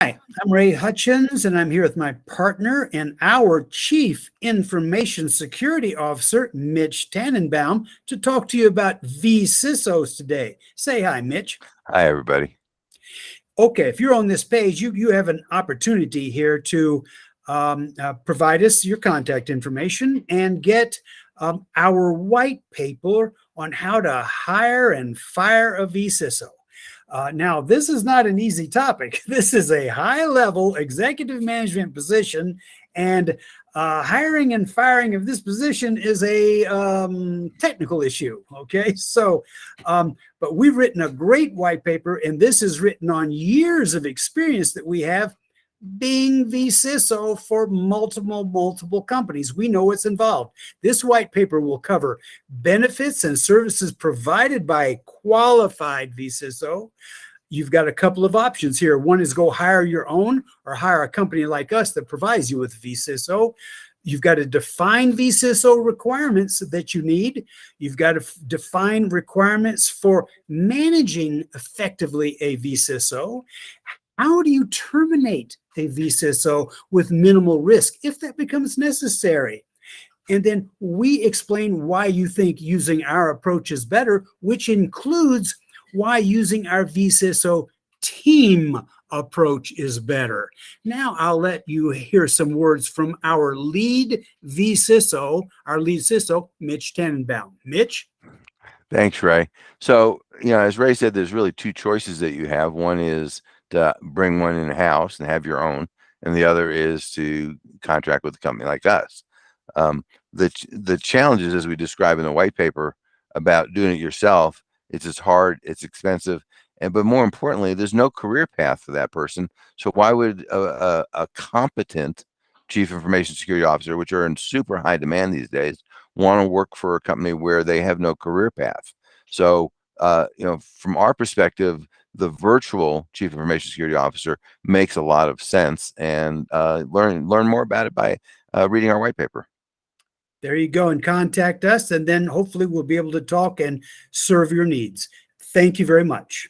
Hi, I'm Ray Hutchins, and I'm here with my partner and our Chief Information Security Officer, Mitch Tanenbaum, to talk to you about vCISOs today. Say hi, Mitch. Hi, everybody. Okay, if you're on this page, you have an opportunity here to provide us your contact information and get our white paper on how to hire and fire a vCISO. Now, this is not an easy topic. This is a high-level executive management position, and hiring and firing of this position is a technical issue, okay? So, but we've written a great white paper, and this is written on years of experience that we have being vCISO for multiple companies. We know what's involved. This white paper will cover benefits and services provided by a qualified vCISO. You've got a couple of options here. One is go hire your own or hire a company like us that provides you with vCISO. You've got to define vCISO requirements that you need. You've got to define requirements for managing effectively a vCISO. How do you terminate a vCISO with minimal risk if that becomes necessary? And then we explain why you think using our approach is better, which includes why using our vCISO team approach is better. Now I'll let you hear some words from our lead vCISO, Mitch Tanenbaum. Mitch? Thanks, Ray. So, as Ray said, there's really two choices that you have. One is to bring one in-house and have your own, and the other is to contract with a company like us. The challenges, as we describe in the white paper, about doing it yourself, it's just hard, it's expensive, but more importantly, there's no career path for that person. So why would a competent chief information security officer, which are in super high demand these days, want to work for a company where they have no career path? So, from our perspective, the virtual chief information security officer makes a lot of sense, and learn more about it by reading our white paper. There you go, and contact us, and then hopefully we'll be able to talk and serve your needs. Thank you very much.